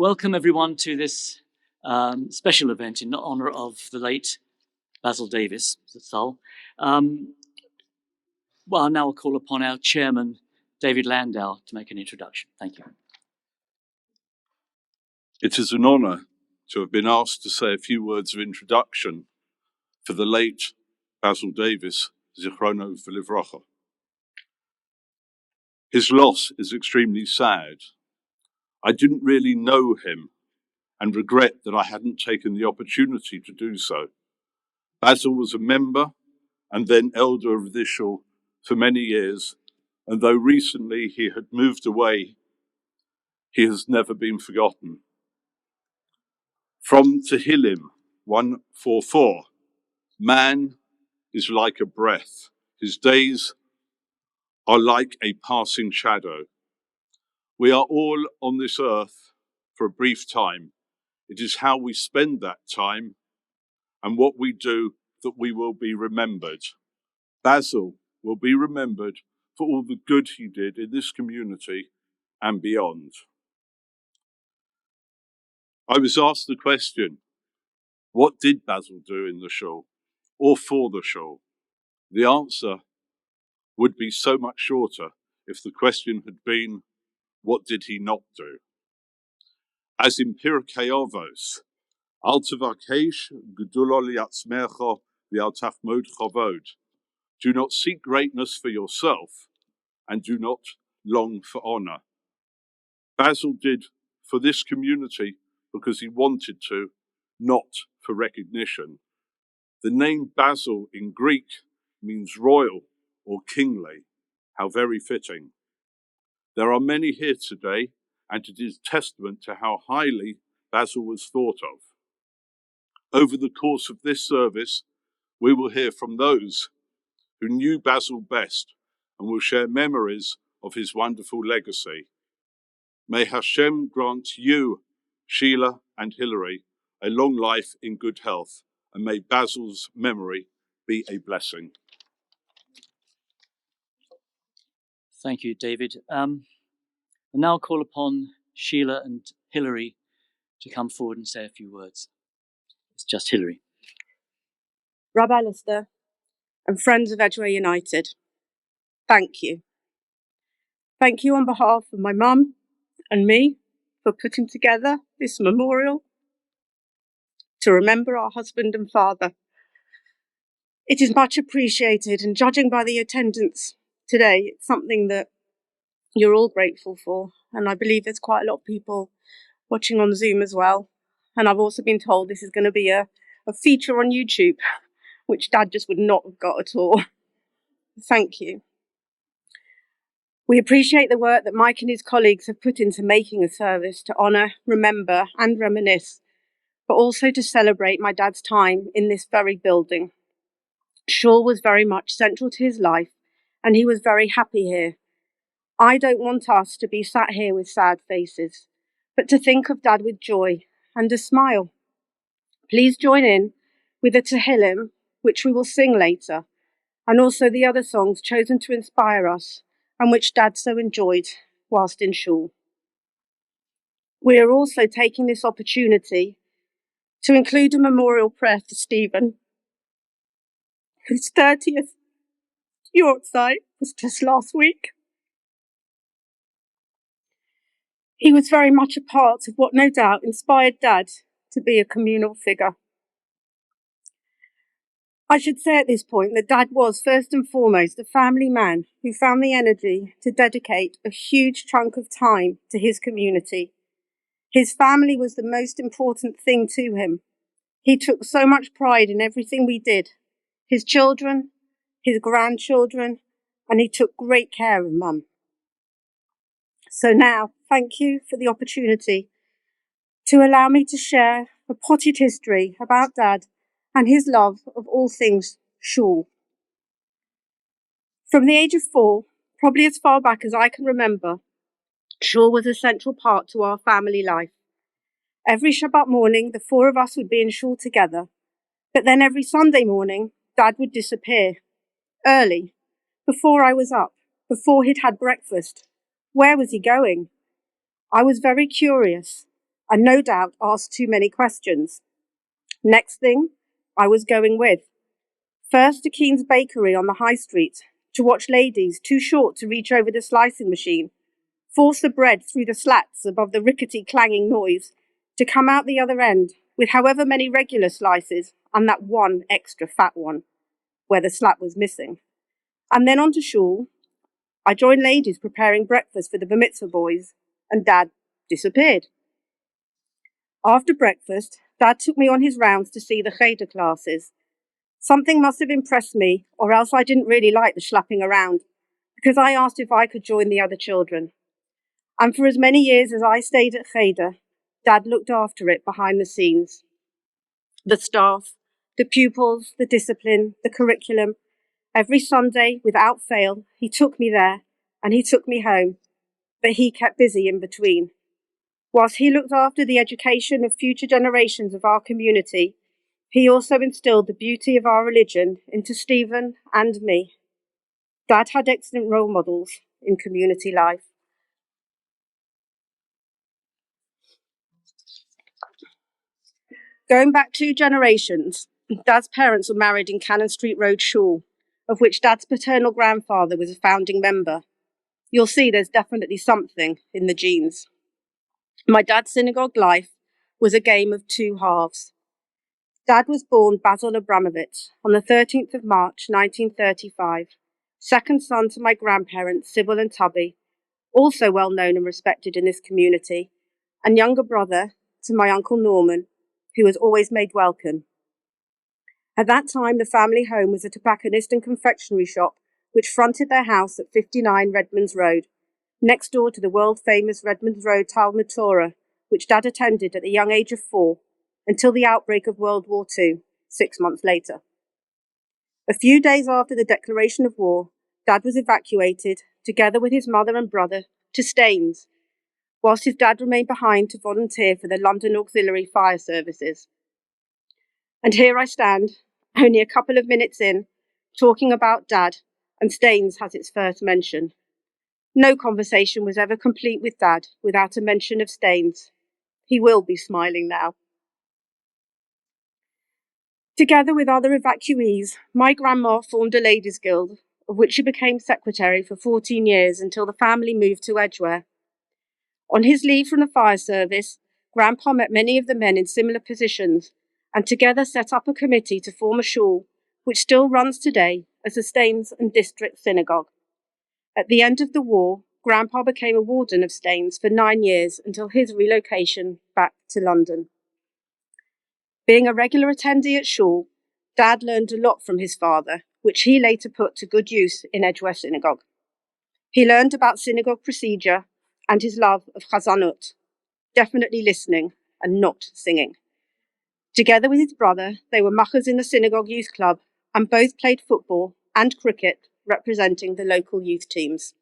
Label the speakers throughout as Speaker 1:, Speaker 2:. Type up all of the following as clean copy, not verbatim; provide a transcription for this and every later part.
Speaker 1: Welcome everyone to this special event in honour of the late Basil Davis, Zal. Well, now I'll call upon our chairman, David Landau, to make an introduction. Thank you.
Speaker 2: It is an honour to have been asked to say a few words of introduction for the late Basil Davis, Zichrono V'Livrocha. His loss is extremely sad. I didn't really know him and regret that I hadn't taken the opportunity to do so. Basil was a member and then elder of this shul for many years, and though recently he had moved away, he has never been forgotten. From Tehillim 144, man is like a breath. His days are like a passing shadow. We are all on this earth for a brief time. It is how we spend that time and what we do that we will be remembered. Basil will be remembered for all the good he did in this community and beyond. I was asked the question, what did Basil do in the shul or for the shul? The answer would be so much shorter if the question had been, what did he not do? As in Pirkei Avos, Al tevakesh gedulo liatzmecha v'al tachmod chavod. Do not seek greatness for yourself and do not long for honor. Basil did for this community because he wanted to, not for recognition. The name Basil in Greek means royal or kingly. How very fitting. There are many here today, and it is testament to how highly Basil was thought of. Over the course of this service, we will hear from those who knew Basil best and will share memories of his wonderful legacy. May Hashem grant you, Sheila and Hilary, a long life in good health, and may Basil's memory be a blessing.
Speaker 1: Thank you, David. And now I'll call upon Sheila and Hilary to come forward and say a few words. It's just Hilary.
Speaker 3: Rabbi Lister and friends of Edgware United, thank you. Thank you on behalf of my mum and me for putting together this memorial to remember our husband and father. It is much appreciated, and judging by the attendance today, it's something that you're all grateful for. And I believe there's quite a lot of people watching on Zoom as well. And I've also been told this is going to be a feature on YouTube, which Dad just would not have got at all. Thank you. We appreciate the work that Mike and his colleagues have put into making a service to honour, remember and reminisce, but also to celebrate my dad's time in this very building. Shul was very much central to his life, and he was very happy here. I don't want us to be sat here with sad faces, but to think of Dad with joy and a smile. Please join in with the Tehillim, which we will sing later, and also the other songs chosen to inspire us and which Dad so enjoyed whilst in shul. We are also taking this opportunity to include a memorial prayer for Stephen, whose 30th Yortzeit was just last week. He was very much a part of what no doubt inspired Dad to be a communal figure. I should say at this point that Dad was first and foremost a family man who found the energy to dedicate a huge chunk of time to his community. His family was the most important thing to him. He took so much pride in everything we did, his children, his grandchildren, and he took great care of Mum. So now, thank you for the opportunity to allow me to share a potted history about Dad and his love of all things shul. From the age of 4, probably as far back as I can remember, shul was a central part to our family life. Every Shabbat morning, the 4 of us would be in shul together, but then every Sunday morning, Dad would disappear. Early, before I was up, before he'd had breakfast. Where was he going? I was very curious, and no doubt asked too many questions. Next thing, I was going with. First to Keane's Bakery on the high street, to watch ladies too short to reach over the slicing machine, force the bread through the slats above the rickety clanging noise, to come out the other end with however many regular slices and that one extra fat one, where the slat was missing. And then on to shul. I joined ladies preparing breakfast for the bar mitzvah boys, and Dad disappeared. After breakfast, Dad took me on his rounds to see the cheder classes. Something must have impressed me, or else I didn't really like the schlapping around, because I asked if I could join the other children. And for as many years as I stayed at cheder, Dad looked after it behind the scenes. The staff, the pupils, the discipline, the curriculum. Every Sunday, without fail, he took me there, and he took me home, but he kept busy in between. Whilst he looked after the education of future generations of our community, he also instilled the beauty of our religion into Stephen and me. Dad had excellent role models in community life. Going back 2 generations, Dad's parents were married in Cannon Street Road Shul, of which Dad's paternal grandfather was a founding member. You'll see there's definitely something in the genes. My dad's synagogue life was a game of 2 halves. Dad was born Basil Abramovich on the 13th of March 1935, second son to my grandparents Sybil and Tubby, also well known and respected in this community, and younger brother to my uncle Norman, who was always made welcome. At that time, the family home was a tobacconist and confectionery shop which fronted their house at 59 Redmonds Road, next door to the world-famous Redmonds Road Talmud Torah, which Dad attended at the young age of 4, until the outbreak of World War II, 6 months later. A few days after the declaration of war, Dad was evacuated, together with his mother and brother, to Staines, whilst his dad remained behind to volunteer for the London Auxiliary Fire Services. And here I stand, only a couple of minutes in, talking about Dad, and Staines has its first mention. No conversation was ever complete with Dad without a mention of Staines. He will be smiling now. Together with other evacuees, my grandma formed a ladies' guild, of which she became secretary for 14 years until the family moved to Edgware. On his leave from the fire service, Grandpa met many of the men in similar positions, and together set up a committee to form a shul, which still runs today as the Staines and District Synagogue. At the end of the war, Grandpa became a warden of Staines for 9 years until his relocation back to London. Being a regular attendee at shul, Dad learned a lot from his father, which he later put to good use in Edgware Synagogue. He learned about synagogue procedure and his love of chazanut, definitely listening and not singing. Together with his brother, they were machas in the synagogue youth club and both played football and cricket, representing the local youth teams.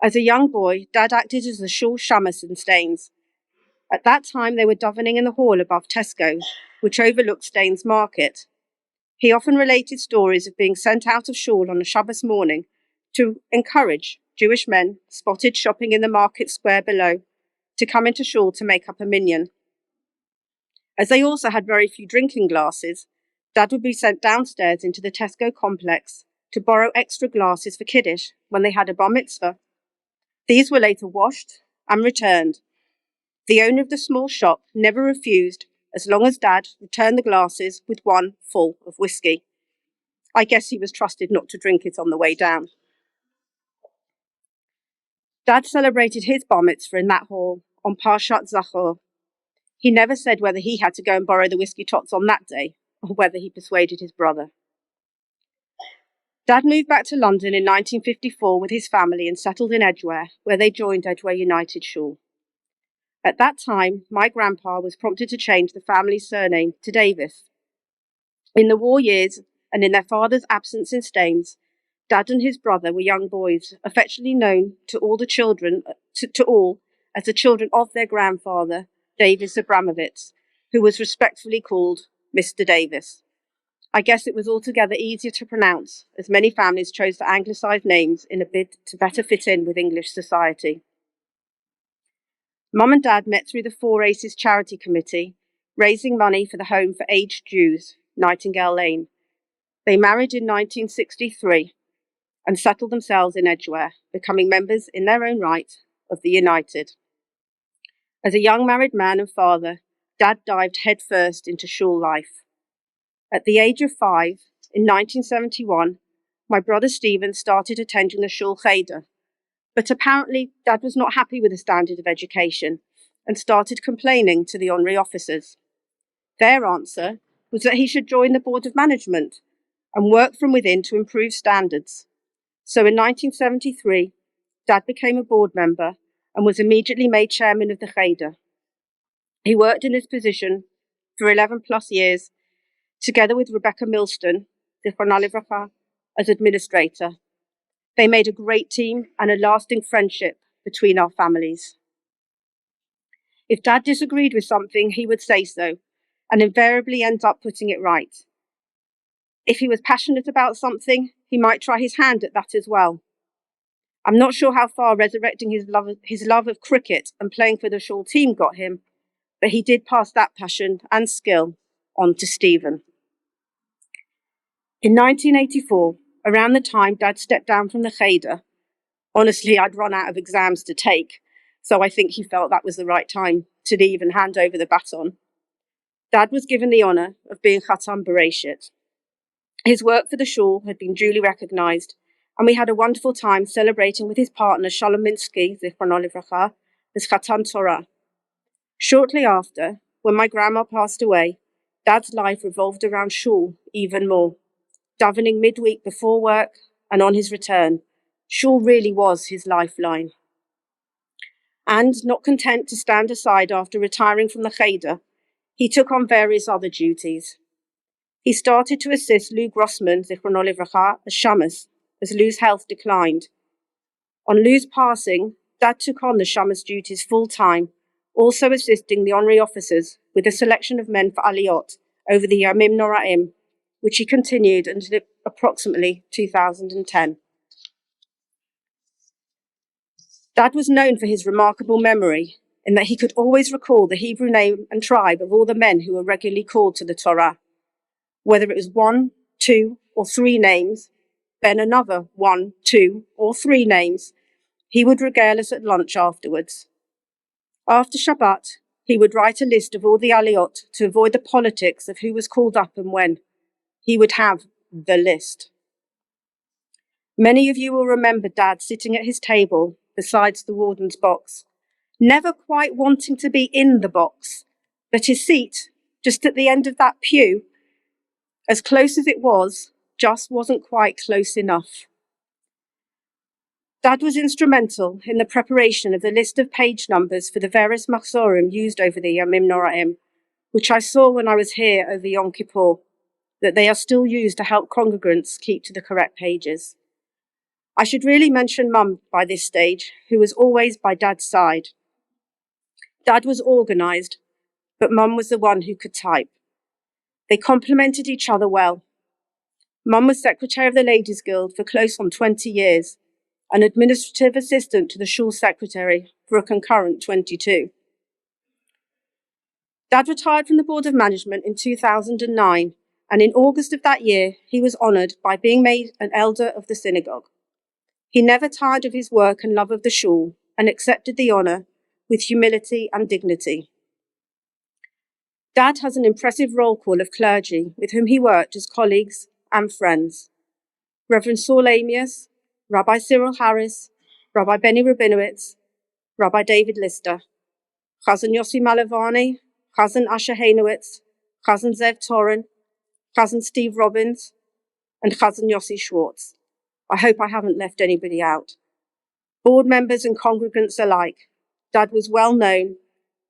Speaker 3: As a young boy, Dad acted as the shul shamus in Staines. At that time, they were davening in the hall above Tesco's, which overlooked Staines Market. He often related stories of being sent out of shul on a Shabbos morning to encourage Jewish men spotted shopping in the market square below to come into shul to make up a minyan. As they also had very few drinking glasses, Dad would be sent downstairs into the Tesco complex to borrow extra glasses for Kiddush when they had a bar mitzvah. These were later washed and returned. The owner of the small shop never refused as long as Dad returned the glasses with one full of whiskey. I guess he was trusted not to drink it on the way down. Dad celebrated his bar mitzvah in that hall on Parshat Zachor. He never said whether he had to go and borrow the whiskey tots on that day or whether he persuaded his brother. Dad moved back to London in 1954 with his family and settled in Edgware, where they joined Edgware United Shul. At that time, my grandpa was prompted to change the family's surname to Davis. In the war years, and in their father's absence in Staines, Dad and his brother were young boys, affectionately known to all the children, to all as the children of their grandfather, Davis Abramovich, who was respectfully called Mr. Davis. I guess it was altogether easier to pronounce, as many families chose to anglicize names in a bid to better fit in with English society. Mum and Dad met through the Four Aces Charity Committee, raising money for the Home for Aged Jews, Nightingale Lane. They married in 1963 and settled themselves in Edgware, becoming members in their own right of the United. As a young married man and father, Dad dived headfirst into shul life. At the age of 5, in 1971, my brother Stephen started attending the shul cheder, but apparently Dad was not happy with the standard of education and started complaining to the honorary officers. Their answer was that he should join the board of management and work from within to improve standards. So in 1973, Dad became a board member and was immediately made chairman of the cheder. He worked in this position for 11 plus years, together with Rebecca Milston, Zichronah Livracha, as administrator. They made a great team and a lasting friendship between our families. If Dad disagreed with something, he would say so, and invariably end up putting it right. If he was passionate about something, he might try his hand at that as well. I'm not sure how far resurrecting his love of cricket and playing for the shul team got him, but he did pass that passion and skill on to Stephen. In 1984, around the time Dad stepped down from the cheder, honestly, I'd run out of exams to take, so I think he felt that was the right time to leave and hand over the baton. Dad was given the honour of being Khatam Bereshit. His work for the shul had been duly recognised, and we had a wonderful time celebrating with his partner Shalom Minsky, Zichronah Livracha, as Khatan Torah. Shortly after, when my grandma passed away, Dad's life revolved around shul even more. Davening midweek before work and on his return, shul really was his lifeline. And not content to stand aside after retiring from the cheder, he took on various other duties. He started to assist Lou Grossman, Zichronah Livracha, as shamus, as Lou's health declined. On Lou's passing, Dad took on the shamus duties full-time, also assisting the honorary officers with a selection of men for aliyot over the Yamim Noraim, which he continued until approximately 2010. Dad was known for his remarkable memory, in that he could always recall the Hebrew name and tribe of all the men who were regularly called to the Torah. Whether it was 1, 2, or 3 names, then another 1, 2, or 3 names, he would regale us at lunch afterwards. After Shabbat, he would write a list of all the aliyot to avoid the politics of who was called up and when. He would have the list. Many of you will remember Dad sitting at his table besides the warden's box, never quite wanting to be in the box, but his seat, just at the end of that pew, as close as it was, just wasn't quite close enough. Dad was instrumental in the preparation of the list of page numbers for the various machzorim used over the Yamim Noraim, which I saw when I was here over Yom Kippur, that they are still used to help congregants keep to the correct pages. I should really mention Mum by this stage, who was always by Dad's side. Dad was organised, but Mum was the one who could type. They complemented each other well. Mum was secretary of the Ladies' Guild for close on 20 years, an administrative assistant to the shul secretary for a concurrent 22. Dad retired from the Board of Management in 2009, and in August of that year, he was honoured by being made an elder of the synagogue. He never tired of his work and love of the shul, and accepted the honour with humility and dignity. Dad has an impressive roll call of clergy with whom he worked as colleagues and friends. Reverend Saul Amius, Rabbi Cyril Harris, Rabbi Benny Rabinowitz, Rabbi David Lister, Chazan Yossi Malavani, Chazan Asher Hainowitz, Chazan Zev Torin, Chazan Steve Robbins, and Chazan Yossi Schwartz. I hope I haven't left anybody out. Board members and congregants alike, Dad was well known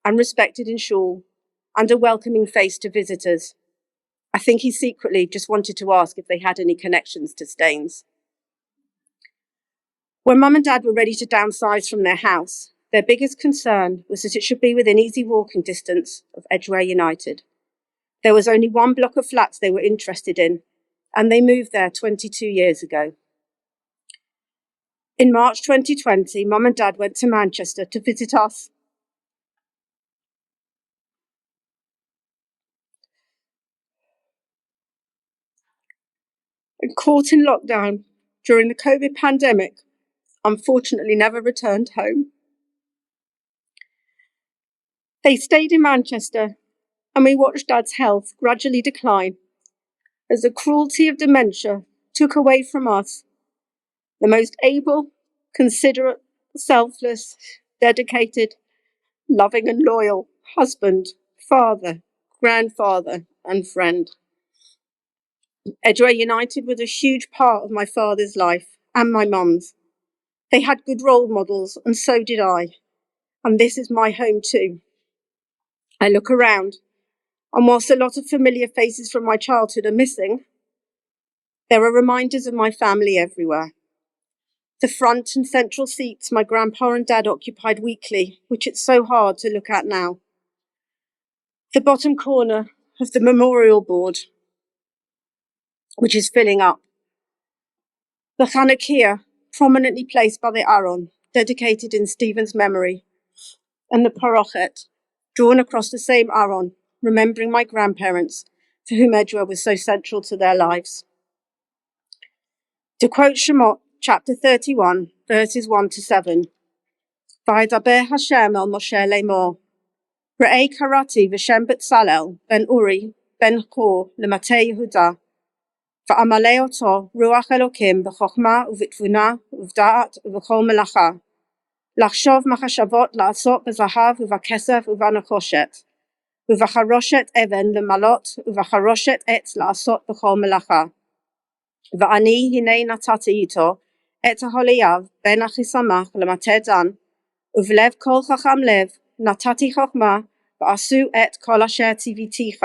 Speaker 3: and respected in shul, and a welcoming face to visitors. I think he secretly just wanted to ask if they had any connections to Staines. When Mum and Dad were ready to downsize from their house, their biggest concern was that it should be within easy walking distance of Edgware United. There was only one block of flats they were interested in, and they moved there 22 years ago. In March 2020, Mum and Dad went to Manchester to visit us and caught in lockdown during the COVID pandemic, unfortunately never returned home. They stayed in Manchester, and we watched Dad's health gradually decline as the cruelty of dementia took away from us the most able, considerate, selfless, dedicated, loving and loyal husband, father, grandfather and friend. Edgware United was a huge part of my father's life and my mum's. They had good role models, and so did I. And this is my home too. I look around, and whilst a lot of familiar faces from my childhood are missing, there are reminders of my family everywhere. The front and central seats my grandpa and dad occupied weekly, which it's so hard to look at now. The bottom corner of the memorial board, which is filling up. The Chanukah, prominently placed by the Aron, dedicated in Stephen's memory, and the Parochet, drawn across the same Aron, remembering my grandparents, for whom Edgware was so central to their lives. To quote Shemot, chapter 31, verses 1 to 7, V'yidaber Hashem el Moshe lemor, Re'ei karati v'shem Betzalel ben Uri ben Hur lematei Yehuda, V'amalei oto ruach Elokim b'chochma u'v'tvuna u'v'da'at u'v'chol melacha, לחשוב מחשבות לעשות בזהב ובכסף ובנחושת, ובחרושת אבן למלות ובחרושת עץ לעשות בכל מלאכה. ואני הנה נתתי איתו את ההוליאב בן אחיסמך למטה דן, ובלב כל חכם לב נתתי חוכמה, ועשו את כל אשר ציוויתיך,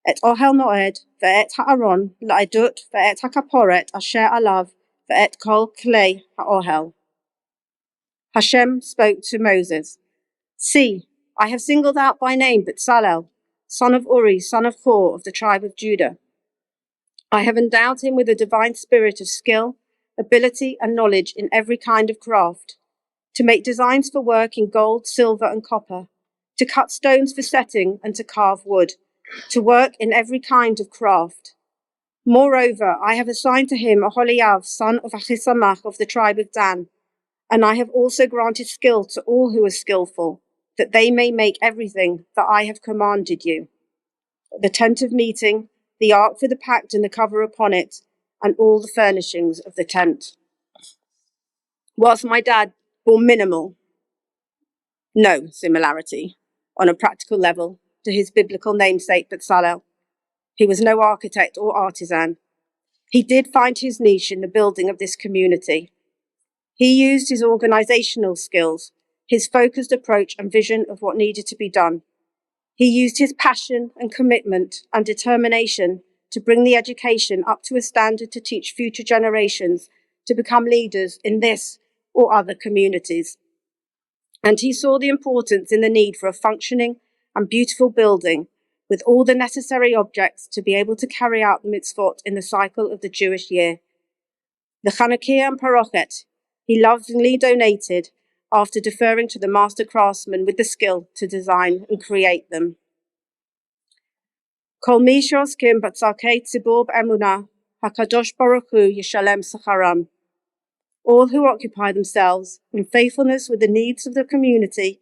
Speaker 3: את אוהל מועד ואת הארון לעדות ואת הכפורת אשר עליו ואת כל כלי האוהל. Hashem spoke to Moses, See, I have singled out by name Betzalel, son of Uri, son of Hur, of the tribe of Judah. I have endowed him with a divine spirit of skill, ability, and knowledge in every kind of craft, to make designs for work in gold, silver, and copper, to cut stones for setting and to carve wood, to work in every kind of craft. Moreover, I have assigned to him Aholiab, son of Achisamach, of the tribe of Dan, and I have also granted skill to all who are skillful, that they may make everything that I have commanded you. The tent of meeting, the ark for the pact and the cover upon it, and all the furnishings of the tent. Whilst my dad bore no similarity, on a practical level, to his biblical namesake Betzalel, he was no architect or artisan. He did find his niche in the building of this community. He used his organizational skills, his focused approach and vision of what needed to be done. He used his passion and commitment and determination to bring the education up to a standard to teach future generations to become leaders in this or other communities. And he saw the importance in the need for a functioning and beautiful building with all the necessary objects to be able to carry out the mitzvot in the cycle of the Jewish year. The Chanukah and Parochet he lovingly donated after deferring to the master craftsman with the skill to design and create them. Kol mi she'oskim b'tzarkei tzibur b'emunah, HaKadosh Baruch Hu yishalem sacharam. All who occupy themselves in faithfulness with the needs of the community,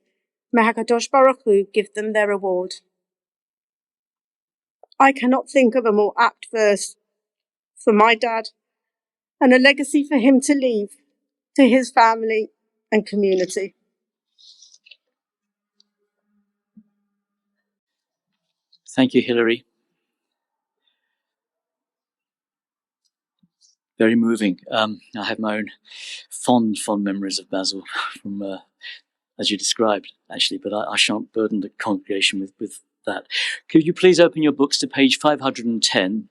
Speaker 3: may HaKadosh Baruch Hu give them their reward. I cannot think of a more apt verse for my dad and a legacy for him to leave to his family and community.
Speaker 1: Thank you, Hilary. Very moving. I have my own fond memories of Basil from, as you described, actually, but I shan't burden the congregation with that. Could you please open your books to page 510?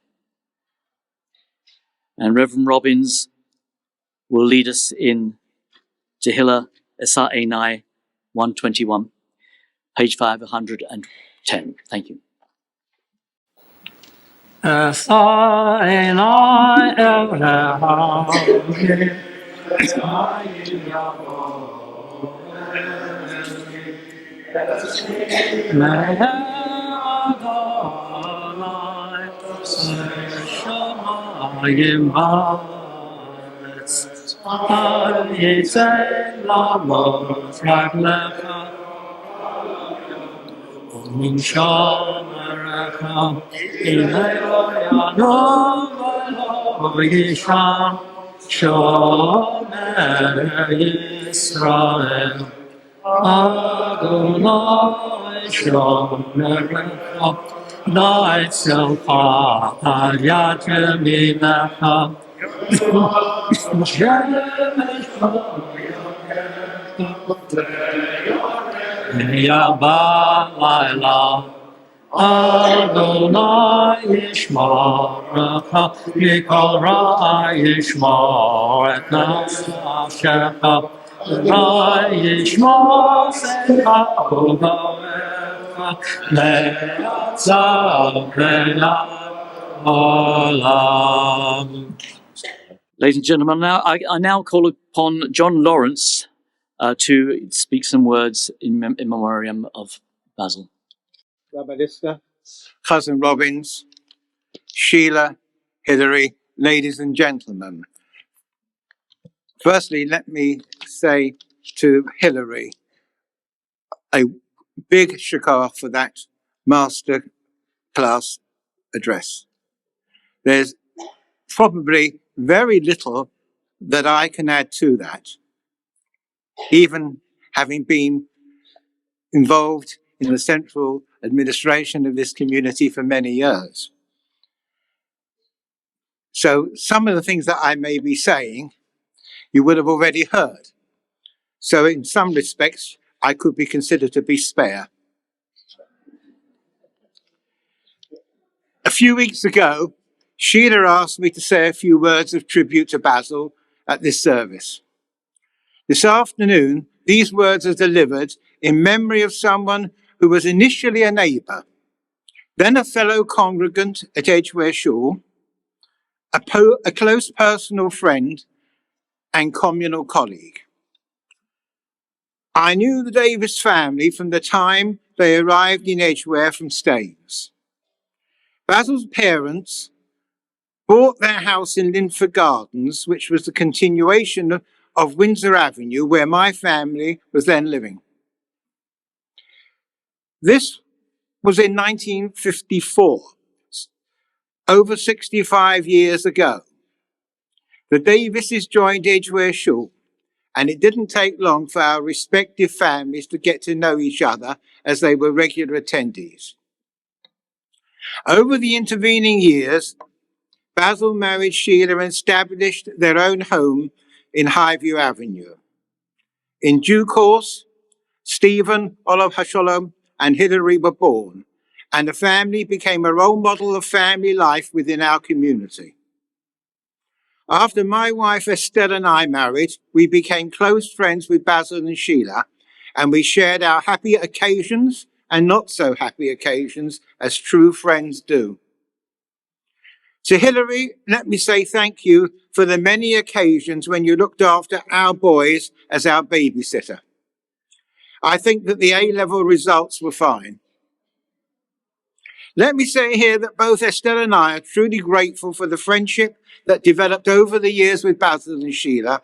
Speaker 1: And Reverend Robbins will lead us in Tehillah Esa Einai 121, page 510. Thank you.
Speaker 4: Adonai Yishmarecha, Mikol Ra Yishmor et Nafshecha, Adonai Yishmor Secha Uvavecha, Le'atzav Olam.
Speaker 1: Ladies and gentlemen, I now call upon John Lawrence to speak some words in memoriam of Basil.
Speaker 5: Rabbi Lister, Cousin Robbins, Sheila, Hilary, ladies and gentlemen. Firstly, let me say to Hilary a big shakar for that master class address. There's probably very little that I can add to that, even having been involved in the central administration of this community for many years. So some of the things that I may be saying, you would have already heard. So in some respects, I could be considered to be spare. A few weeks ago, Sheila asked me to say a few words of tribute to Basil at this service. This afternoon, these words are delivered in memory of someone who was initially a neighbour, then a fellow congregant at Edgware Shul, a close personal friend and communal colleague. I knew the Davis family from the time they arrived in Edgware from Staines. Basil's parents bought their house in Linford Gardens, which was the continuation of Windsor Avenue, where my family was then living. This was in 1954, over 65 years ago. The Davises joined Edgware Shul, and it didn't take long for our respective families to get to know each other as they were regular attendees. Over the intervening years, Basil married Sheila and established their own home in Highview Avenue. In due course, Stephen, Olav Hasholom, and Hilary were born, and the family became a role model of family life within our community. After my wife Estelle and I married, we became close friends with Basil and Sheila, and we shared our happy occasions and not so happy occasions as true friends do. To Hilary, let me say thank you for the many occasions when you looked after our boys as our babysitter. I think that the A-level results were fine. Let me say here that both Estelle and I are truly grateful for the friendship that developed over the years with Basil and Sheila,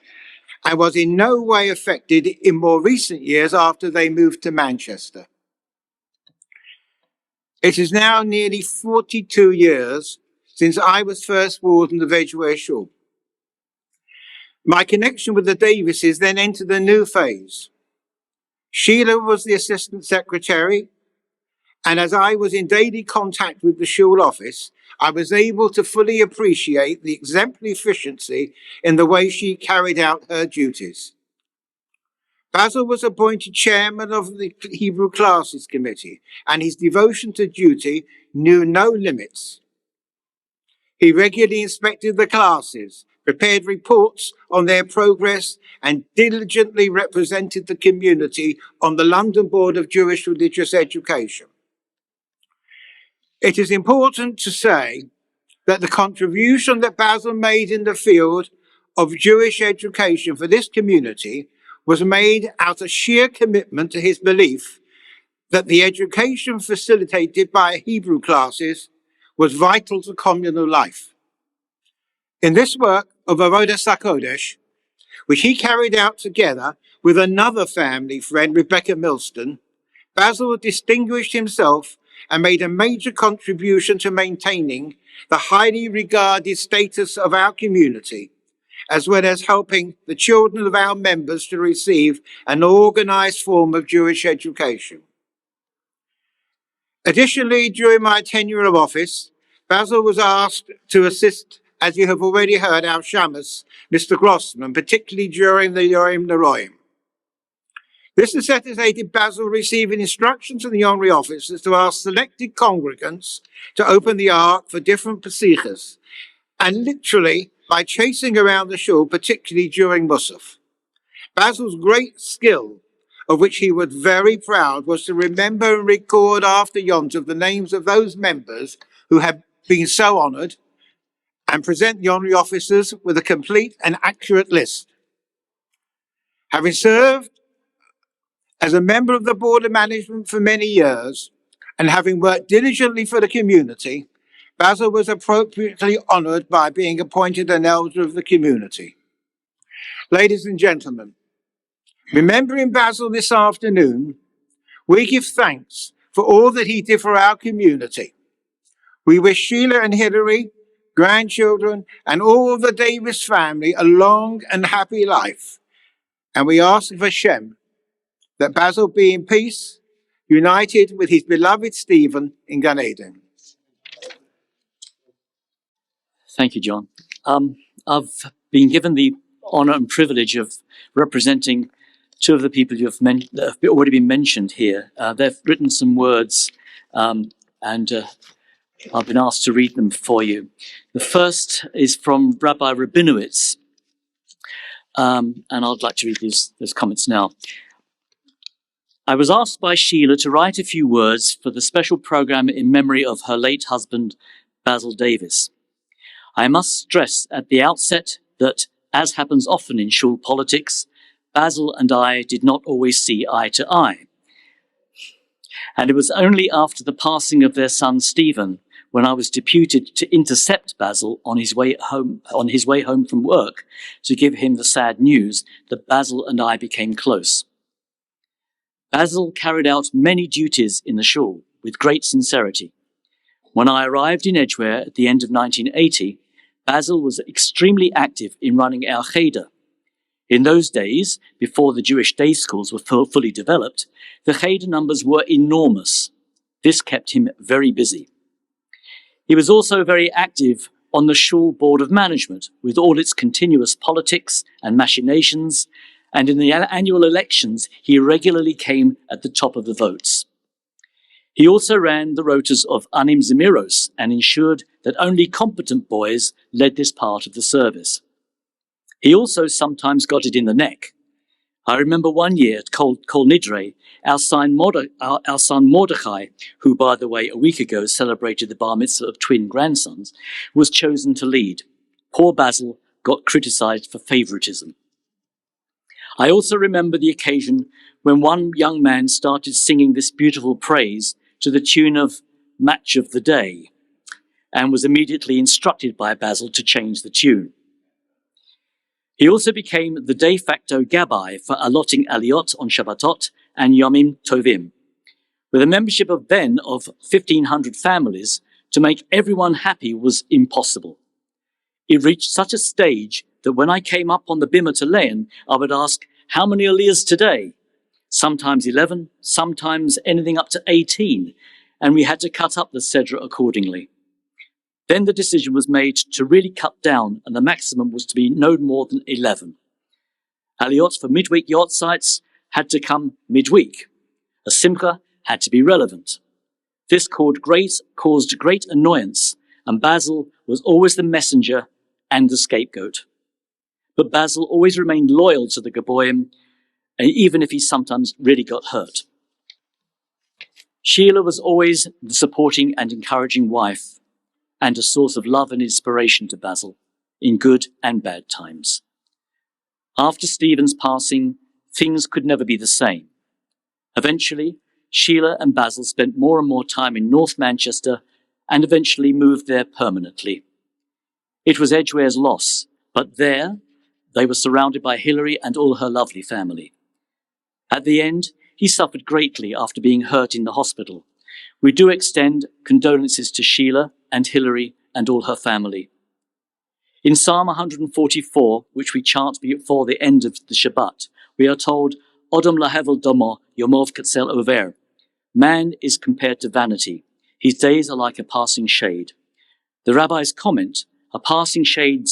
Speaker 5: and was in no way affected in more recent years after they moved to Manchester. It is now nearly 42 years since I was first warden of Edgware Shul. My connection with the Davises then entered a new phase. Sheila was the assistant secretary, and as I was in daily contact with the Shul office, I was able to fully appreciate the exemplary efficiency in the way she carried out her duties. Basil was appointed chairman of the Hebrew Classes Committee, and his devotion to duty knew no limits. He regularly inspected the classes, prepared reports on their progress, and diligently represented the community on the London Board of Jewish Religious Education. It is important to say that the contribution that Basil made in the field of Jewish education for this community was made out of sheer commitment to his belief that the education facilitated by Hebrew classes was vital to communal life. In this work of Avodas HaKodesh, which he carried out together with another family friend, Rebecca Milston, Basil distinguished himself and made a major contribution to maintaining the highly regarded status of our community, as well as helping the children of our members to receive an organized form of Jewish education. Additionally, during my tenure of office, Basil was asked to assist, as you have already heard, our Shamus, Mr. Grossman, particularly during the Yoim Neroim. This necessitated Basil receiving instructions from the honorary officers to ask selected congregants to open the ark for different pasichas, and literally by chasing around the shul, particularly during Musaf. Basil's great skill, of which he was very proud, was to remember and record after Yom Tov the names of those members who had been so honoured, and present the honorary officers with a complete and accurate list. Having served as a member of the Board of Management for many years, and having worked diligently for the community, Basil was appropriately honoured by being appointed an elder of the community. Ladies and gentlemen, remembering Basil this afternoon, we give thanks for all that he did for our community. We wish Sheila and Hilary, grandchildren, and all the Davis family a long and happy life. And we ask of Hashem that Basil be in peace, united with his beloved Stephen in Gan Eden.
Speaker 1: Thank you, John. I've been given the honour and privilege of representing two of the people that have already been mentioned here. They've written some words, and I've been asked to read them for you. The first is from Rabbi Rabinowitz, and I'd like to read those comments now. I was asked by Sheila to write a few words for the special program in memory of her late husband, Basil Davis. I must stress at the outset that, as happens often in shul politics, Basil and I did not always see eye to eye. And it was only after the passing of their son Stephen, when I was deputed to intercept Basil on his way home from work to give him the sad news, that Basil and I became close. Basil carried out many duties in the shul with great sincerity. When I arrived in Edgware at the end of 1980, Basil was extremely active in running our cheder. In those days, before the Jewish day schools were fully developed, the cheder numbers were enormous. This kept him very busy. He was also very active on the shul board of management, with all its continuous politics and machinations, and in the annual elections, he regularly came at the top of the votes. He also ran the rotas of Anim Zemiros and ensured that only competent boys led this part of the service. He also sometimes got it in the neck. I remember one year at Kol Nidre, our son Mordechai, who, by the way, a week ago celebrated the bar mitzvah of twin grandsons, was chosen to lead. Poor Basil got criticized for favoritism. I also remember the occasion when one young man started singing this beautiful praise to the tune of Match of the Day, and was immediately instructed by Basil to change the tune. He also became the de facto gabbai for allotting aliyot on Shabbatot and Yomim Tovim. With a membership of then of 1,500 families, to make everyone happy was impossible. It reached such a stage that when I came up on the bimah to learn, I would ask, how many aliyahs today? Sometimes 11, sometimes anything up to 18, and we had to cut up the sedra accordingly. Then the decision was made to really cut down, and the maximum was to be no more than 11. Aliyot for midweek yacht sites had to come midweek. A simcha had to be relevant. This caused great annoyance, and Basil was always the messenger and the scapegoat. But Basil always remained loyal to the Gaboim, even if he sometimes really got hurt. Sheila was always the supporting and encouraging wife, and a source of love and inspiration to Basil, in good and bad times. After Stephen's passing, things could never be the same. Eventually, Sheila and Basil spent more and more time in North Manchester and eventually moved there permanently. It was Edgware's loss, but there they were surrounded by Hilary and all her lovely family. At the end, he suffered greatly after being hurt in the hospital. We do extend condolences to Sheila and Hilary and all her family. In Psalm 144, which we chant before the end of the Shabbat, we are told, Odom lahevel domo yomov katzel over. Man is compared to vanity. His days are like a passing shade. The rabbi's comment, a passing shade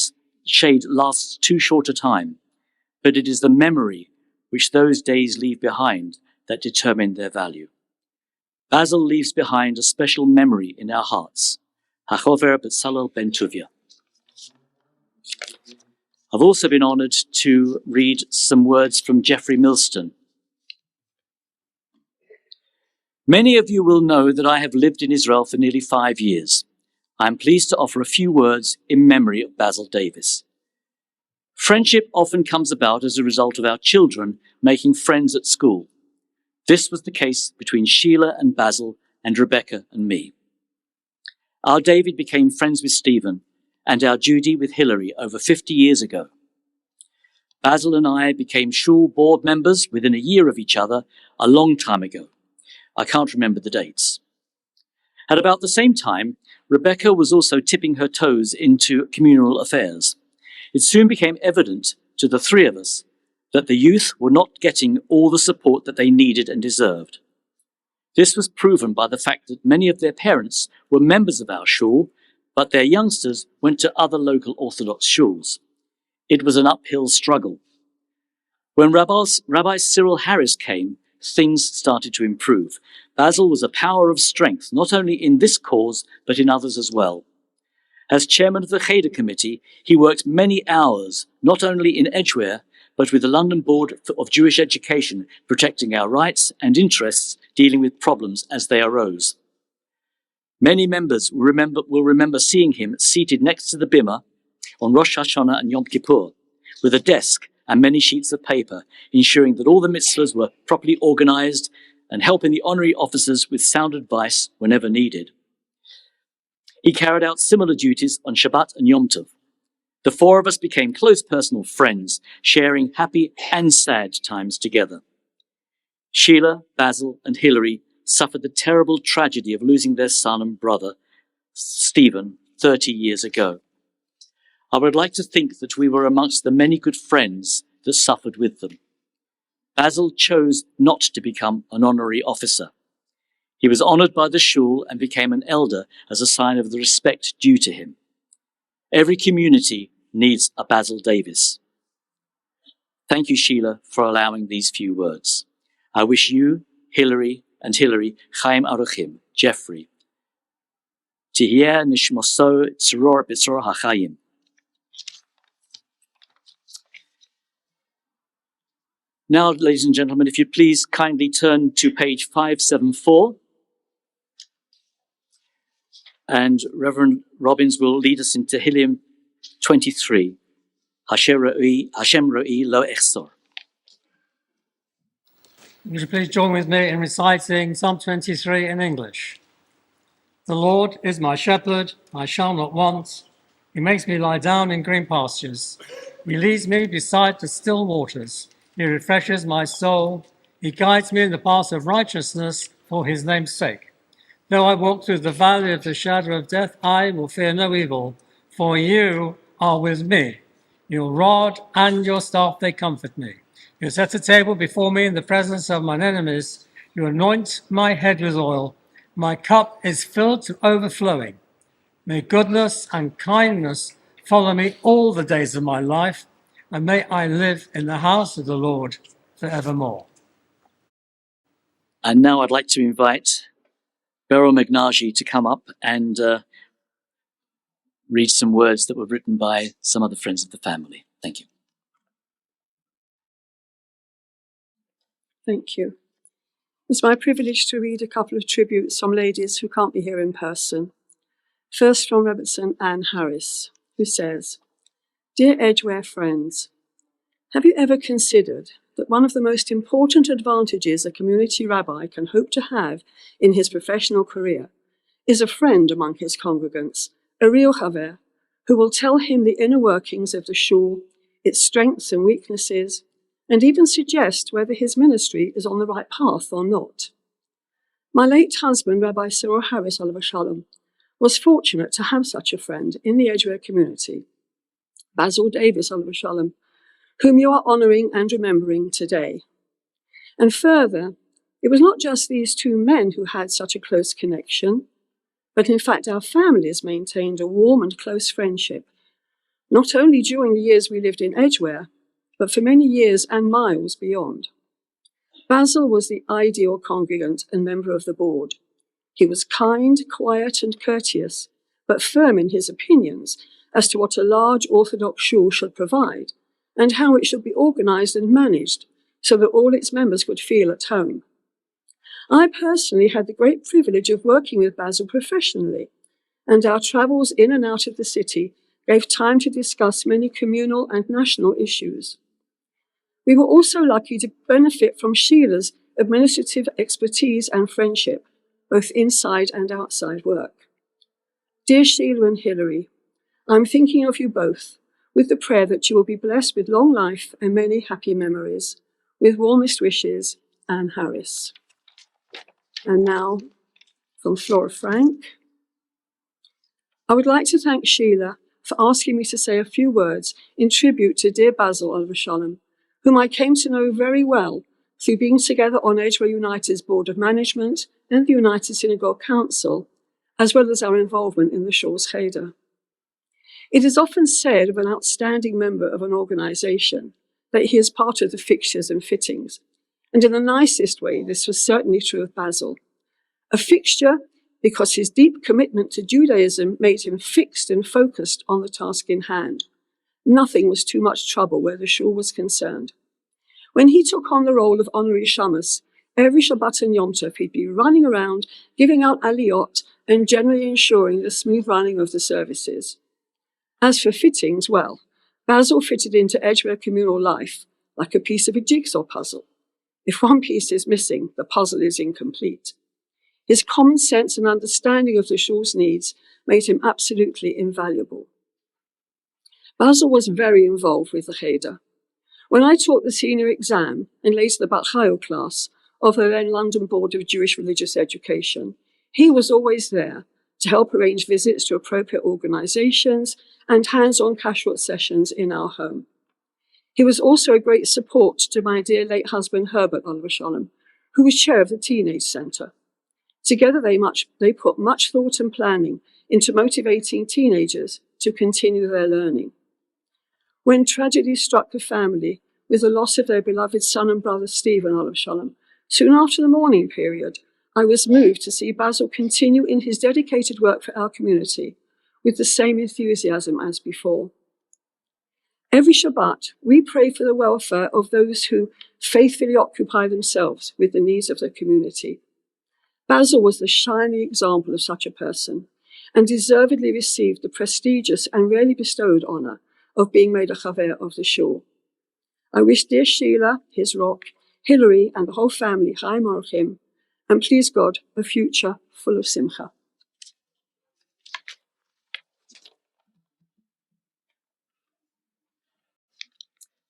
Speaker 1: lasts too short a time, but it is the memory which those days leave behind that determine their value. Basil leaves behind a special memory in our hearts. Hachover Betzalel ben Tuvia. I've also been honoured to read some words from Geoffrey Milston. Many of you will know that I have lived in Israel for nearly 5 years. I am pleased to offer a few words in memory of Basil Davis. Friendship often comes about as a result of our children making friends at school. This was the case between Sheila and Basil and Rebecca and me. Our David became friends with Stephen and our Judy with Hilary over 50 years ago. Basil and I became shul board members within a year of each other a long time ago. I can't remember the dates. At about the same time, Rebecca was also tipping her toes into communal affairs. It soon became evident to the three of us that the youth were not getting all the support that they needed and deserved. This was proven by the fact that many of their parents were members of our shul, but their youngsters went to other local Orthodox shuls. It was an uphill struggle. When Rabbi Cyril Harris came, things started to improve. Basil was a power of strength, not only in this cause, but in others as well. As chairman of the Cheder Committee, he worked many hours, not only in Edgware, but with the London Board of Jewish Education, protecting our rights and interests, dealing with problems as they arose. Many members will remember seeing him seated next to the bimah on Rosh Hashanah and Yom Kippur, with a desk and many sheets of paper, ensuring that all the mitzvahs were properly organized and helping the honorary officers with sound advice whenever needed. He carried out similar duties on Shabbat and Yom Tov. The four of us became close personal friends, sharing happy and sad times together. Sheila, Basil, and Hilary suffered the terrible tragedy of losing their son and brother, Stephen, 30 years ago. I would like to think that we were amongst the many good friends that suffered with them. Basil chose not to become an honorary officer. He was honoured by the shul and became an elder as a sign of the respect due to him. Every community needs a Basil Davis. Thank you, Sheila, for allowing these few words. I wish you, Hilary, Chaim Aruchim, Geoffrey. Tihiyeh nishmoso tzror b'tzror hachayim. Now, ladies and gentlemen, if you please kindly turn to page 574. And Reverend Robbins will lead us into Tehillim 23. Hashem ro'i lo echsor.
Speaker 4: Would you please join with me in reciting Psalm 23 in English? The Lord is my shepherd, I shall not want. He makes me lie down in green pastures. He leads me beside the still waters. He refreshes my soul. He guides me in the paths of righteousness for his name's sake. Though I walk through the valley of the shadow of death, I will fear no evil, for you are with me. Your rod and your staff, they comfort me. You set a table before me in the presence of mine enemies. You anoint my head with oil. My cup is filled to overflowing. May goodness and kindness follow me all the days of my life, and may I live in the house of the Lord forevermore.
Speaker 1: And now I'd like to invite Beryl Megnaji to come up and read some words that were written by some other friends of the family. Thank you.
Speaker 3: Thank you. It's my privilege to read a couple of tributes from ladies who can't be here in person. First from Robertson Ann Harris, who says, Dear Edgware friends, have you ever considered that one of the most important advantages a community rabbi can hope to have in his professional career is a friend among his congregants, a real chaver,
Speaker 6: who will tell him the inner workings of the shul, its strengths and weaknesses, and even suggest whether his ministry is on the right path or not. My late husband, Rabbi Cyril Harris, Oliver Shalom, was fortunate to have such a friend in the Edgware community, Basil Davis, Oliver Shalom, whom you are honouring and remembering today. And further, it was not just these two men who had such a close connection, but in fact our families maintained a warm and close friendship, not only during the years we lived in Edgware, but for many years and miles beyond. Basil was the ideal congregant and member of the board. He was kind, quiet, and courteous, but firm in his opinions as to what a large Orthodox shul should provide and how it should be organised and managed so that all its members could feel at home. I personally had the great privilege of working with Basil professionally, and our travels in and out of the city gave time to discuss many communal and national issues. We were also lucky to benefit from Sheila's administrative expertise and friendship, both inside and outside work. Dear Sheila and Hilary, I'm thinking of you both, with the prayer that you will be blessed with long life and many happy memories. With warmest wishes, Anne Harris. And now, from Flora Frank. I would like to thank Sheila for asking me to say a few words in tribute to dear Basil Oliver Shalom, whom I came to know very well through being together on Edgware United's Board of Management and the United Synagogue Council, as well as our involvement in the Shul's Cheder. It is often said of an outstanding member of an organisation that he is part of the fixtures and fittings, and in the nicest way, this was certainly true of Basil. A fixture because his deep commitment to Judaism made him fixed and focused on the task in hand. Nothing was too much trouble where the shul was concerned. When he took on the role of honorary shamus, every Shabbat and Yom Tov he'd be running around, giving out aliyot, and generally ensuring the smooth running of the services. As for fittings, well, Basil fitted into Edgware communal life like a piece of a jigsaw puzzle. If one piece is missing, the puzzle is incomplete. His common sense and understanding of the shul's needs made him absolutely invaluable. Basil was very involved with the Cheder. When I taught the senior exam and later the Bat Chayil class of the then London Board of Jewish Religious Education, he was always there to help arrange visits to appropriate organisations and hands-on kashrut sessions in our home. He was also a great support to my dear late husband Herbert Oliver Shalom, who was chair of the Teenage Centre. Together they put much thought and planning into motivating teenagers to continue their learning. When tragedy struck the family with the loss of their beloved son and brother Stephen Oliver Shalom, soon after the mourning period, I was moved to see Basil continue in his dedicated work for our community with the same enthusiasm as before. Every Shabbat, we pray for the welfare of those who faithfully occupy themselves with the needs of the community. Basil was the shining example of such a person and deservedly received the prestigious and rarely bestowed honour of being made a chaver of the shul. I wish dear Sheila, his rock, Hilary and the whole family Chaim Orchim, and please God, a future full of simcha.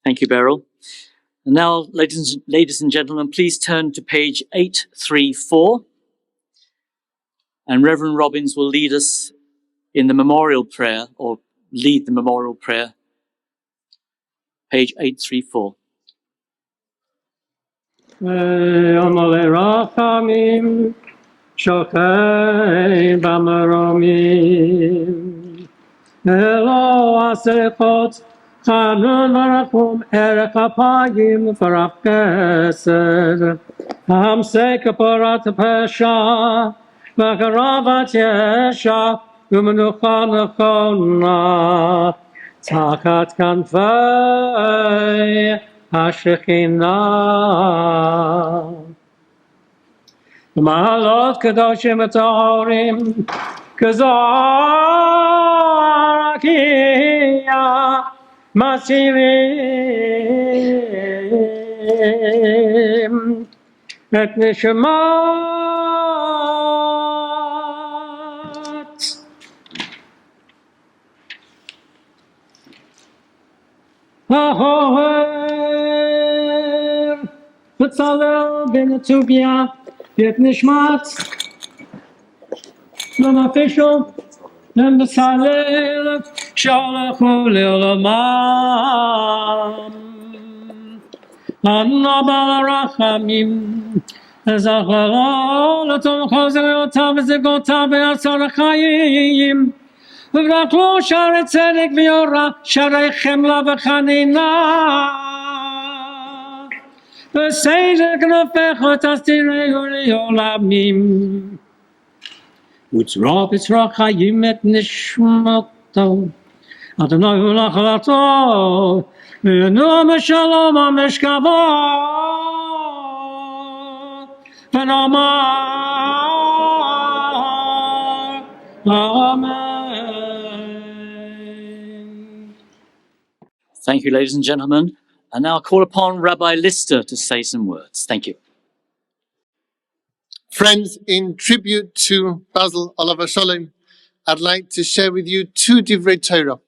Speaker 1: Thank you, Beryl. And now, ladies and gentlemen, please turn to page 834. And Reverend Robbins will lead us in the memorial prayer, or lead the memorial prayer. Page 834.
Speaker 4: Rachamim, Shokei Bamaromim, Elo Asechot, Chanun Varakum, Erech Apagim, Farach Kesed, Hamse Kaparat Pesha, Makaravat Yesha, Umenucha Nechona, Takat Kanfei, Hashechinah. Ma'alot Kedoshim Tahorim, Kazarakia, Masirim, Et Neshamat, Ahoher, Betzalel ben Tubia, Yet Nishmat, Lom official, and Betzalel, Shalachu Leolamam. Anna Balarachamim, Zachal, Tom Chazel, Tavizigotav, Asarachayim. ורקלו שערי צדק ויורה, שערי חמלה וחנינה. בסדר כנפיך תסתירהו לעולמים. וצרור בצרור חיים את נשמתו. אדוני הוא נחלתו, וינוע בשלום המשכבו. ונאמר, אמן.
Speaker 1: Thank you, ladies and gentlemen. And now I'll call upon Rabbi Lister to say some words. Thank you.
Speaker 7: Friends, in tribute to Basil Oliver Sholem, I'd like to share with you two Divrei Torah.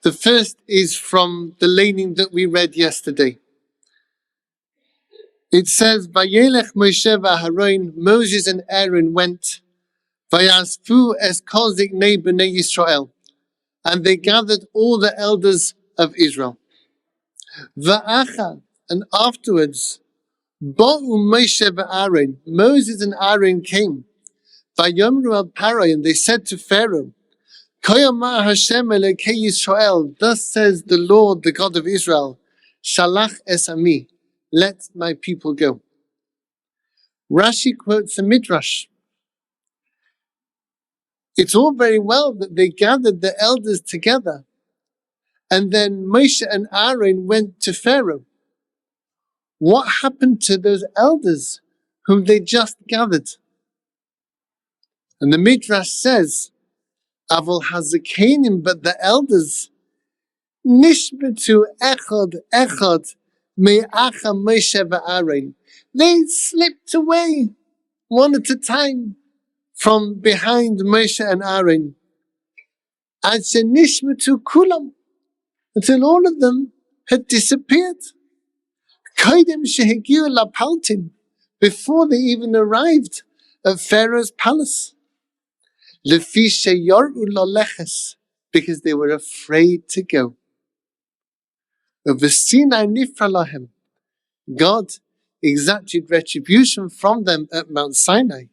Speaker 7: The first is from the laning that we read yesterday. It says, Vayelech Moshe v'Aharon, Moses and Aaron went, Vayasfu es kol ziknei b'nei Yisrael, and they gathered all the elders of Israel. Va'acha, and afterwards, Bo'u Moshe v'Aaron, Moses and Aaron came. Vayomru al Parai, and they said to Pharaoh, Koyamar Hashem Elokei Yisrael, thus says the Lord, the God of Israel, Shalach es ami, let my people go. Rashi quotes the Midrash. It's all very well that they gathered the elders together, and then Moshe and Aaron went to Pharaoh. What happened to those elders whom they just gathered? And the Midrash says, Avol hazakenim, but the elders, nishbetu echad me'acha Moshe v'Aaron. They slipped away one at a time from behind Moshe and Aaron. Ad shenishbetu kulam, until all of them had disappeared. Kodim shehegiu lapaltin, before they even arrived at Pharaoh's palace. Lefi sheyoru loleches, because they were afraid to go. V'sinai nifra lahem, God exacted retribution from them at Mount Sinai,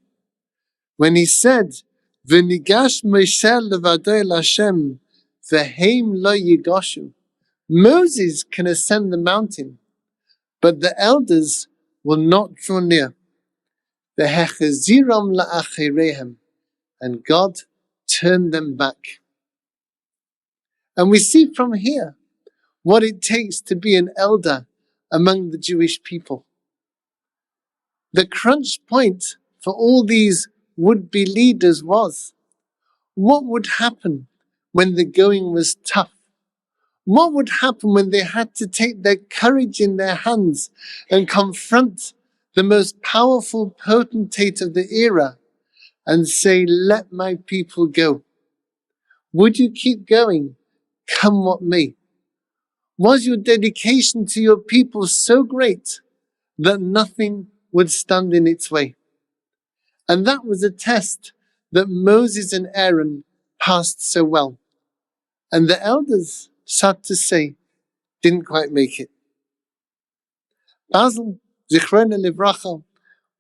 Speaker 7: when he said, V'nigash Moshe levado el Hashem, v'heim lo yigoshu. Moses can ascend the mountain, but the elders will not draw near. V'hechaziram la'achirehem, and God turned them back. And we see from here what it takes to be an elder among the Jewish people. The crunch point for all these would-be leaders was, what would happen when the going was tough? What would happen when they had to take their courage in their hands and confront the most powerful potentate of the era and say, let my people go? Would you keep going, come what may? Was your dedication to your people so great that nothing would stand in its way? And that was a test that Moses and Aaron passed so well. And the elders, sad to say, didn't quite make it. Basil, Zichrona Livracha,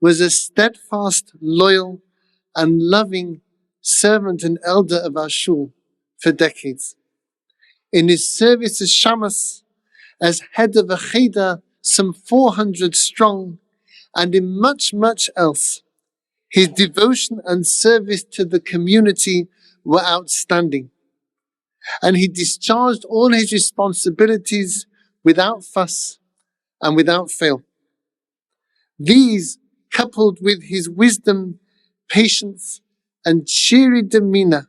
Speaker 7: was a steadfast, loyal, and loving servant and elder of our shul for decades. In his service as Shamas, as head of a cheder, some 400 strong, and in much, much else, his devotion and service to the community were outstanding. And he discharged all his responsibilities without fuss and without fail. These, coupled with his wisdom, patience, and cheery demeanor,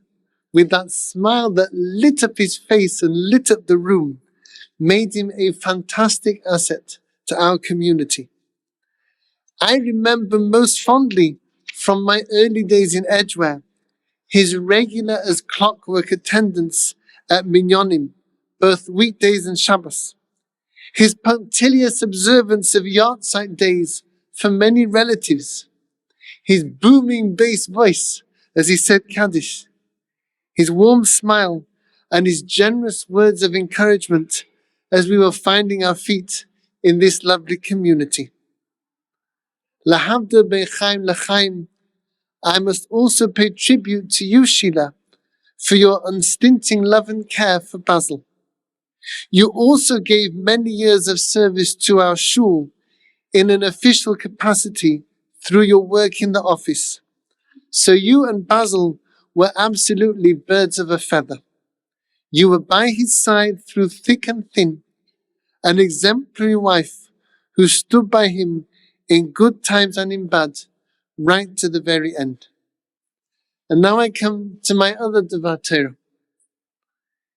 Speaker 7: with that smile that lit up his face and lit up the room, made him a fantastic asset to our community. I remember most fondly from my early days in Edgware, his regular as clockwork attendance at Minyonim, both weekdays and Shabbos, his punctilious observance of yahrzeit days for many relatives, his booming bass voice as he said Kaddish, his warm smile, and his generous words of encouragement as we were finding our feet in this lovely community. Lahavda ben Chaim Lachaim, I must also pay tribute to you, Sheila, for your unstinting love and care for Basil. You also gave many years of service to our shul in an official capacity through your work in the office. So you and Basil were absolutely birds of a feather. You were by his side through thick and thin, an exemplary wife who stood by him in good times and in bad, right to the very end. And now I come to my other Devar Torah.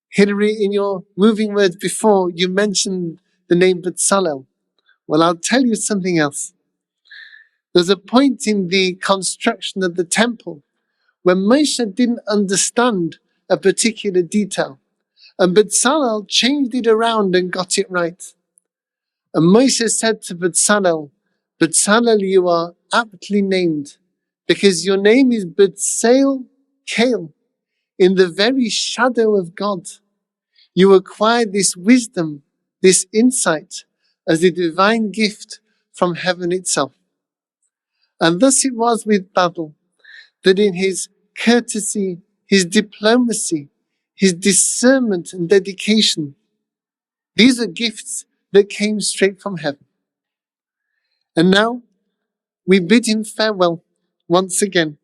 Speaker 7: Hilary, in your moving words before, you mentioned the name Bezalel. Well, I'll tell you something else. There's a point in the construction of the temple where Moshe didn't understand a particular detail, and Bezalel changed it around and got it right. And Moshe said to Bezalel, Bezalel, you are aptly named, because your name is Bezalel Kael, in the very shadow of God. You acquired this wisdom, this insight, as a divine gift from heaven itself. And thus it was with Basil, that in his courtesy, his diplomacy, his discernment and dedication, these are gifts that came straight from heaven. And now we bid him farewell once again.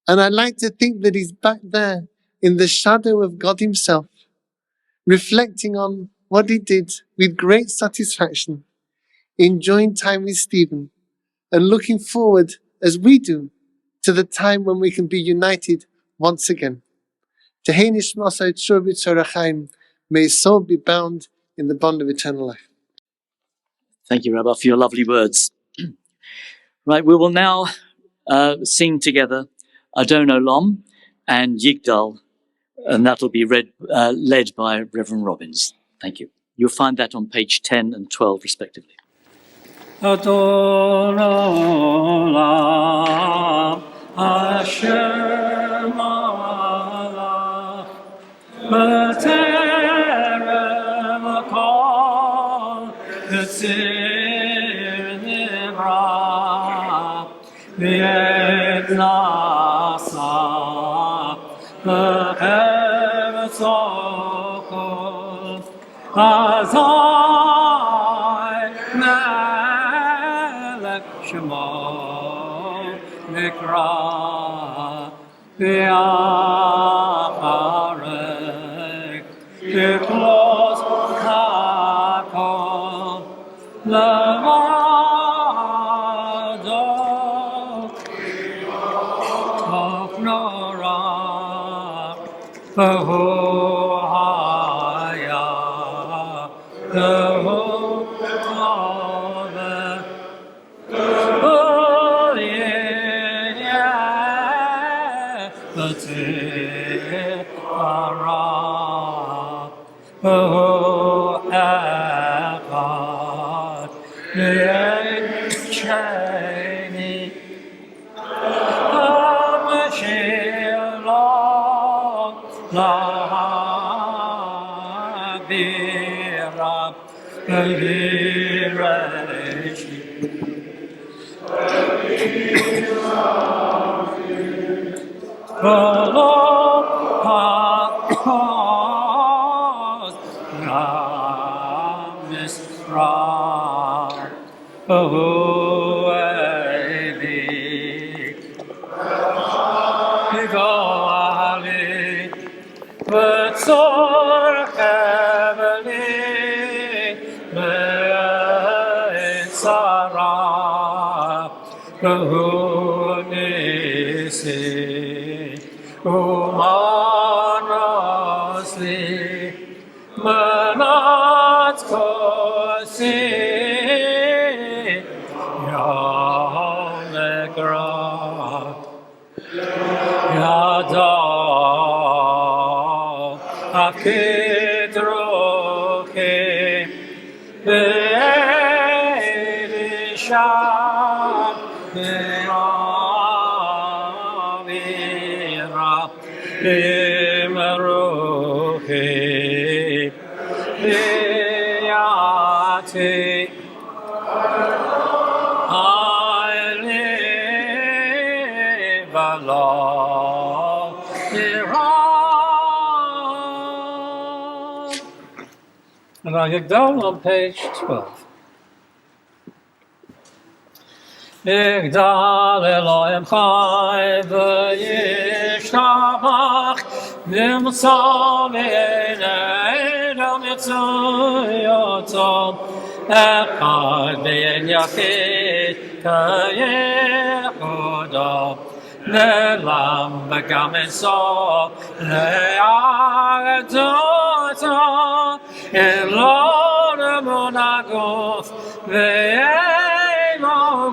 Speaker 7: And I like to think that he's back there in the shadow of God himself, reflecting on what he did with great satisfaction, enjoying time with Stephen, and looking forward, as we do, to the time when we can be united once again. Tehei nishmasai tzur b'tzorachayim, may his soul be bound in the bond of eternal life.
Speaker 1: Thank you, Rabbi, for your lovely words. Right, we will now sing together Adon Olam and Yigdal, and that'll be led by Reverend Robbins. Thank you. You'll find that on page 10 and 12, respectively.
Speaker 4: Adon Olam, Hashem Malach, B'terem Kol Yitzir Nivra, V'yet Nasa, B'Eretz Okol, Azai Melech Shemo Nikra, V'Yacharek Tiklos Hakol, Levado Toknora, V'hu Haya, V'hu Ove, V'hu Yeh, V'Tzivara, V'hu Echad, V'yeh Sheni, HaMashiach La'avira, V'yireshi, V'lo ha'oz Misra, V'hu Eli, V'go'ali, V'tzor heavily, V'etzara, V'hu nisi, Umanosli, Manat kosi, Yalekra, Yadal, Akidroke, Be'elisha Be'avira Be'meruchi Be'yati I live alone And I get down on page 12. Igdal Elohim Chai v'yishtabach V'mosam v'yenein v'mitzuyotom Echad v'yen yachid k'yehudo Ne'lam v'gam ensof le'adoto Elon emunaguf v'yein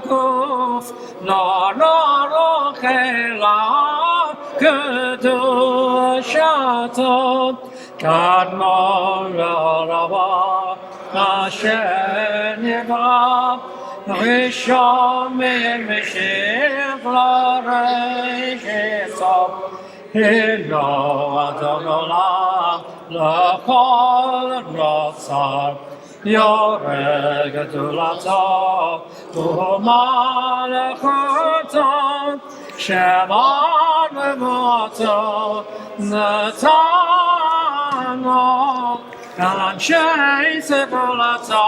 Speaker 4: guf la rochela kedushato kadmon rava Hashem yeva rishon mishiv l'reishesov Hilo Adon Olam l'chol rotzar Yoreh gedulato u'malchuto Shema nevuto Netano Anshei sebulato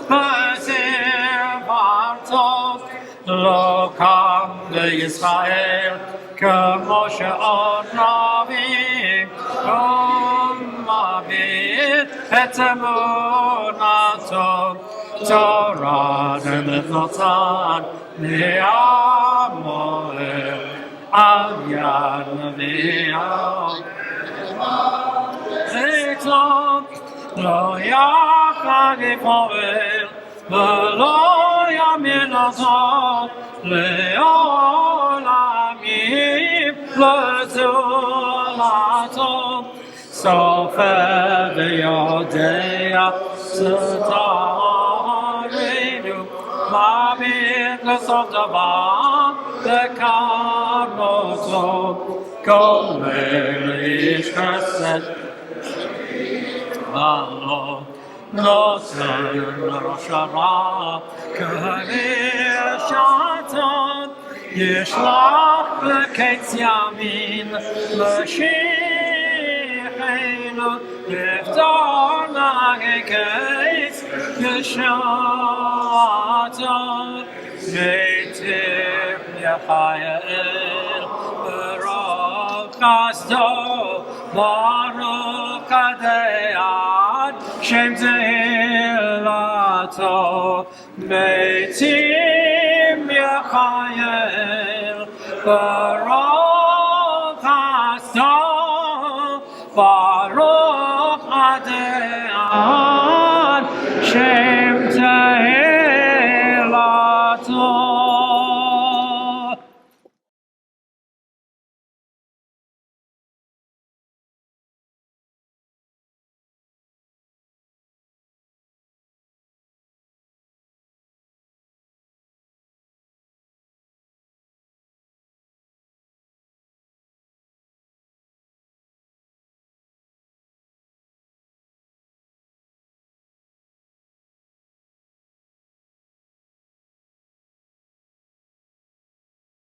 Speaker 4: V'zivarto Lo kam leYisrael כמו שעוד נביא, ומביט את אמונתו, תורת אמת נתן לעמואל, על יד נביאו. איתו לא יחד יפועל, ולא ימין אותו לעולם לזולתו סופר ויודע סתרנו מביט לסוף דבר וקרבותו גומר איש חסד ולא נותן לראש הרע כרשתות ישלח לקץ ימין משיחנו לפתור נגי קץ ישתות מיטיב יחייל ברוך חסדו ברוך הדעת שם תהילתו מיטיב יחייל ברוך חסדו ברוך הדעת שם תהילתו